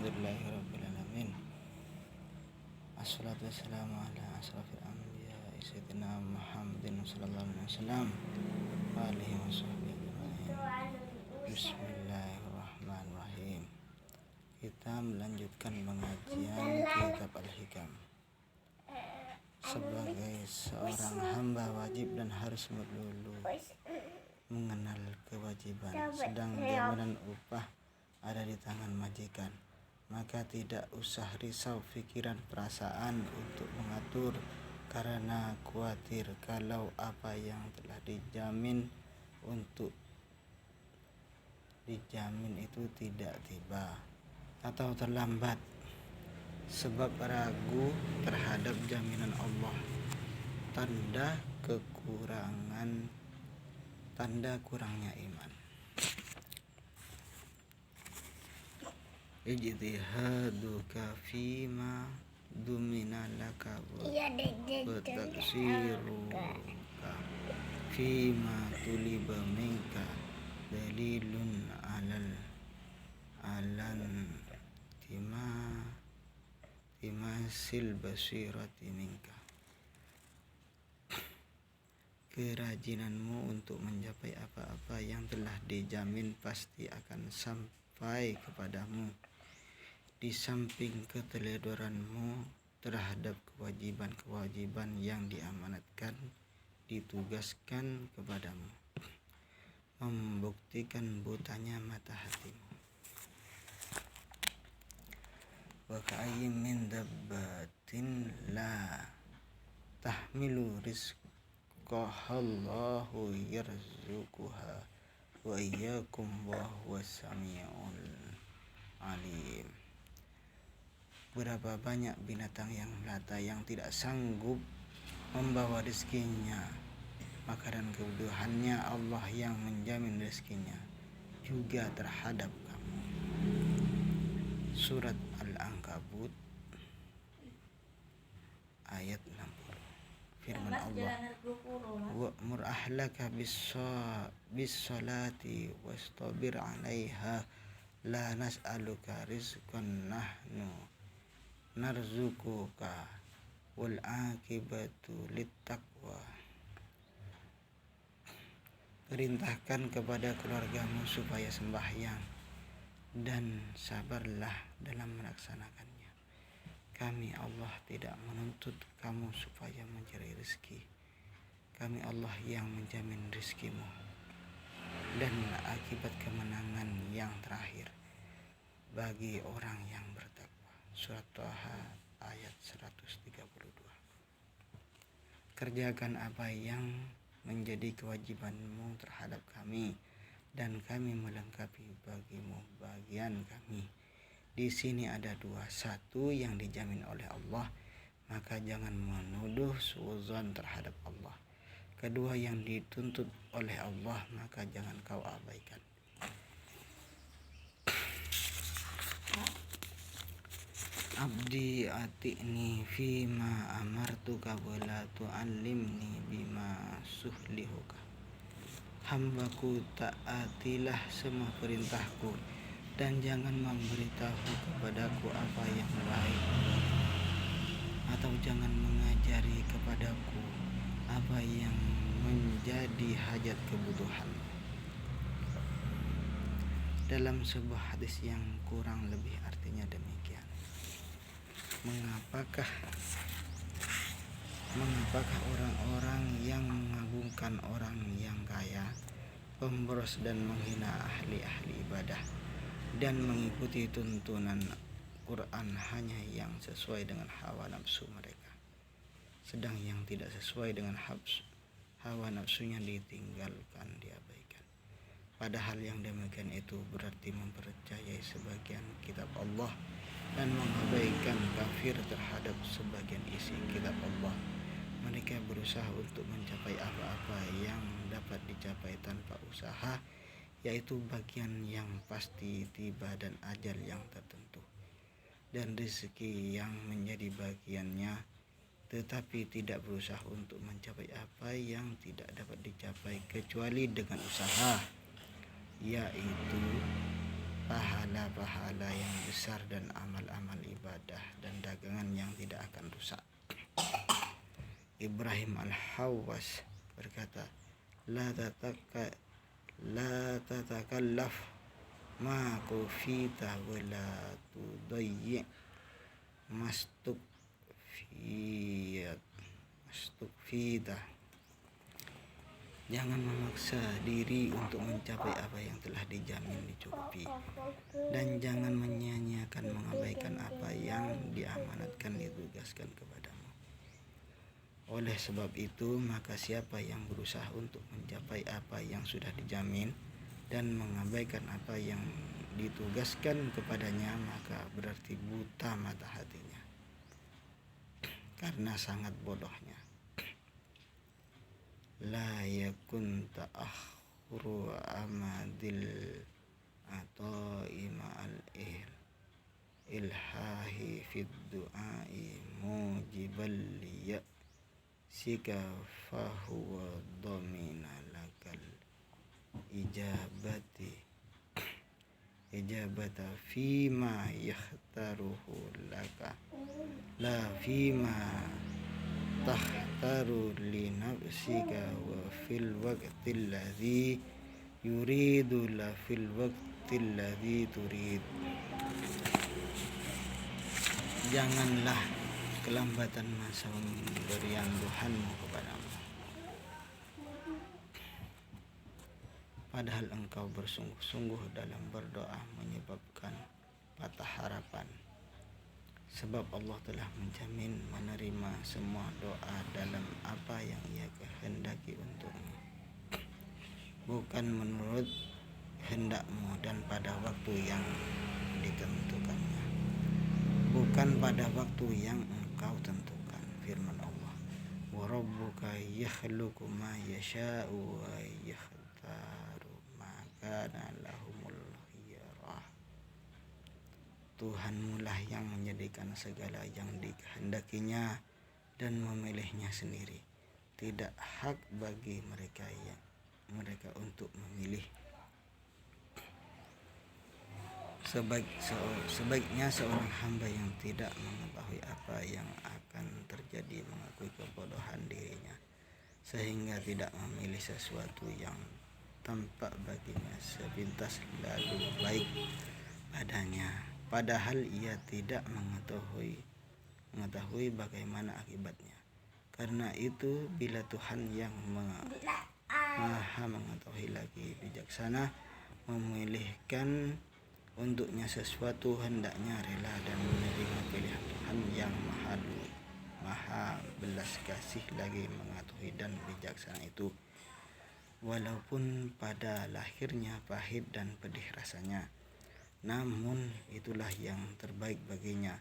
Alhamdulillahirabbil alamin. Assalatu wassalamu ala asrafil anbiya sayyidina Muhammadin sallallahu alaihi wasallam wa alihi washabbihi ajmain. Bismillahirrahmanirrahim. Kita melanjutkan pengajian kitab Al-Hikam. Sebagai seorang hamba wajib dan harus melulu mengenal kewajiban, sedang jaminan upah ada di tangan majikan, maka tidak usah risau pikiran perasaan untuk mengatur, karena khawatir kalau apa yang telah dijamin itu tidak tiba atau terlambat, sebab ragu terhadap jaminan Allah, tanda kurangnya iman. Ijtihaduka fima dumina laka wa taksiruka fima tuliba minka dalilun alan timasil basirati minka. Kerajinanmu untuk mencapai apa-apa yang telah dijamin pasti akan sampai kepadamu, di samping keteledoranmu terhadap kewajiban-kewajiban yang diamanatkan, ditugaskan kepadamu, membuktikan butanya mata hatimu. Wa ka'ayyim min dabbatin la tahmilu rizqahallahu yarzuquha wa iyyakum wa huwas samiul alim. Berapa banyak binatang yang melata yang tidak sanggup membawa rezekinya, maka dan kebutuhannya Allah yang menjamin rezekinya juga terhadap kamu. Surat Al-Ankabut ayat 60. Firman Allah, wa'mur ahlaka bis-sholati wastabir 'alaiha la nas'aluka rizqan nahnu narzuquka wal 'aqibatu littaqwa. Perintahkan kepada keluargamu supaya sembahyang dan sabarlah dalam melaksanakannya. Kami Allah tidak menuntut kamu supaya mencari rezeki. Kami Allah yang menjamin rezekimu dan akibat kemenangan yang terakhir bagi orang yang bertakwa. Surat Thaha ayat 132. Kerjakan apa yang menjadi kewajibanmu terhadap kami, dan kami melengkapi bagimu bagian kami. Di sini ada dua: satu, yang dijamin oleh Allah, maka jangan menuduh suudzon terhadap Allah. Kedua, yang dituntut oleh Allah, maka jangan kau abaikan. Abdi ati'ni fima amartuka wala tu'allimni bima suhlihuka. Hambaku taatilah semua perintahku dan jangan memberitahu kepadaku apa yang baik, atau jangan mengajari kepadaku apa yang menjadi hajat kebutuhan. Dalam sebuah hadis yang kurang lebih artinya demikian. Mengapakah orang-orang yang mengagungkan orang yang kaya, pemboros dan menghina ahli-ahli ibadah, dan mengikuti tuntunan Quran hanya yang sesuai dengan hawa nafsu mereka, sedang yang tidak sesuai dengan hawa nafsunya ditinggalkan, diabaikan. Padahal yang demikian itu berarti mempercayai sebagian kitab Allah dan mengabaikan kafir terhadap sebagian isi kitab Allah. Mereka berusaha untuk mencapai apa-apa yang dapat dicapai tanpa usaha, yaitu bagian yang pasti tiba dan ajal yang tertentu, dan rezeki yang menjadi bagiannya, tetapi tidak berusaha untuk mencapai apa yang tidak dapat dicapai kecuali dengan usaha, yaitu pahala-pahala yang besar dan amal-amal ibadah dan dagangan yang tidak akan rusak. Ibrahim Al-Hawwas berkata, la tatakallaf ma kufita wa la tudayyi mastukfida. Jangan memaksa diri untuk mencapai apa yang telah dijamin dicukupi, dan jangan menyia-nyiakan mengabaikan apa yang diamanatkan ditugaskan kepadamu. Oleh sebab itu, maka siapa yang berusaha untuk mencapai apa yang sudah dijamin dan mengabaikan apa yang ditugaskan kepadanya, maka berarti buta mata hatinya karena sangat bodohnya. La yakun ta'akhuru amadil ata'i ma'al ilhahi fid du'ai mujibal liya'sika fahuwa dhamina lakal ijabata fima yakhtaruhu laka la fima tahtaru li nafsika wa fil waqtil ladzi yuridu la fil waqtil ladzi turid. Janganlah kelambatan masa pemberian Tuhanmu kepadamu, padahal engkau bersungguh-sungguh dalam berdoa menyebabkan patah harapan. Sebab Allah telah menjamin menerima semua doa dalam apa yang Ia kehendaki untukmu, bukan menurut hendakmu dan pada waktu yang ditentukannya, bukan pada waktu yang engkau tentukan. Firman Allah, wa rabbuka yakhluqu ma yasha'u wa yakhtaru ma kana lahumul khiyarah. Tuhanmu lah yang menjadikan segala yang dikehendakinya dan memilihnya sendiri. Tidak hak bagi mereka untuk memilih. Sebaiknya seorang hamba yang tidak mengetahui apa yang akan terjadi mengakui kebodohan dirinya, sehingga tidak memilih sesuatu yang tampak baginya sepintas lalu baik padanya, padahal ia tidak mengetahui bagaimana akibatnya. Karena itu, bila Tuhan yang Maha mengetahui lagi bijaksana memilihkan untuknya sesuatu, hendaknya rela dan menerima pilihan Tuhan yang maha belas kasih lagi mengetahui dan bijaksana itu, walaupun pada lahirnya pahit dan pedih rasanya. Namun itulah yang terbaik baginya.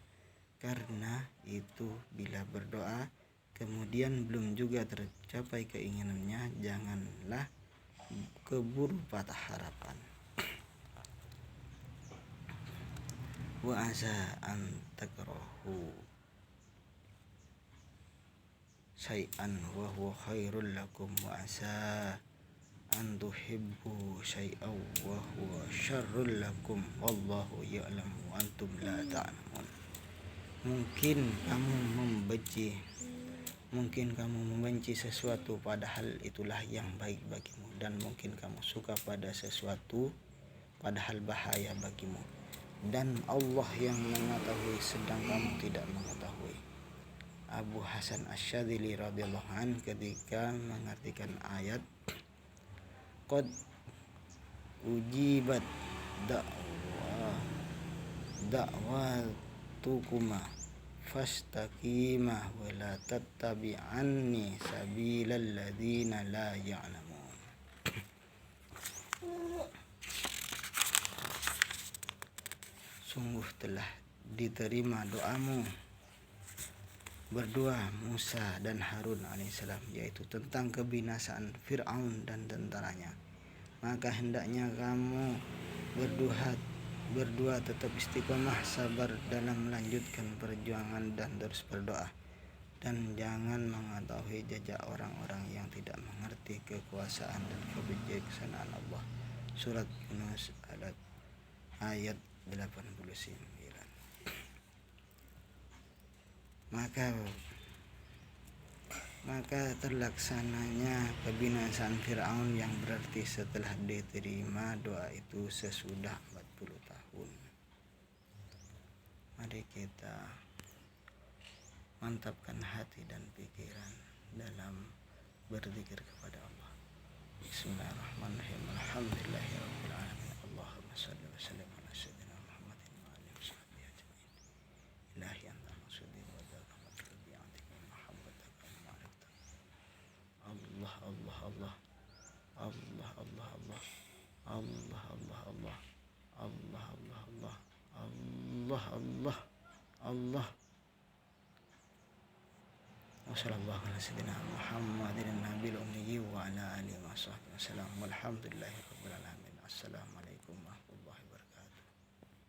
Karena itu, bila berdoa kemudian belum juga tercapai keinginannya, janganlah keburu patah harapan. Wa asa an takrahu syai'an wa huwa khairul lakum wa asa an tuhibbu syai'an wa huwa syarrul lakum wallahu ya'lamu wa antum la ta'lamun. Mungkin kamu membenci sesuatu padahal itulah yang baik bagimu, dan mungkin kamu suka pada sesuatu padahal bahaya bagimu, dan Allah yang mengetahui sedang kamu tidak mengetahui. Abu Hasan Asy-Syadzili radhiyallahu an ketika mengartikan ayat qad ujibat da'watukuma fastaqima wa la tattabi'anni sabilal ladzina la ya'lamun. Sungguh telah diterima doamu berdua Musa dan Harun alaihissalam, yaitu tentang kebinasaan Fir'aun dan tentaranya. Maka hendaknya kamu berdua tetap istiqomah, sabar dalam melanjutkan perjuangan dan terus berdoa, dan jangan mengetahui jejak orang-orang yang tidak mengerti kekuasaan dan kebijaksanaan Allah. Surat Yunus ayat 89. Maka terlaksananya kebinasaan Fir'aun, yang berarti setelah diterima doa itu sesudah 40 tahun. Mari kita mantapkan hati dan pikiran dalam berzikir kepada Allah. Bismillahirrahmanirrahim. Alhamdulillahirabbil alamin. Allahumma shalli wa sallim ala sayyidina Muhammadin wa alihi washabbihi ajmain. Ilahi anta maksudi wa rahmatul bi'atika mahabbataka wa ma'rifataka. Allah Allah Allah Allah Allah Allah Allah Allah Allah Allah Allah Allah Allah Allah Allah. Wassallallahu ala sayyidina Muhammadin nabiyil ummi wa ala alihi wa sahbihi wasallam. Walhamdulillahirabbil alamin. Assalamualaikum warahmatullahi wabarakatuh.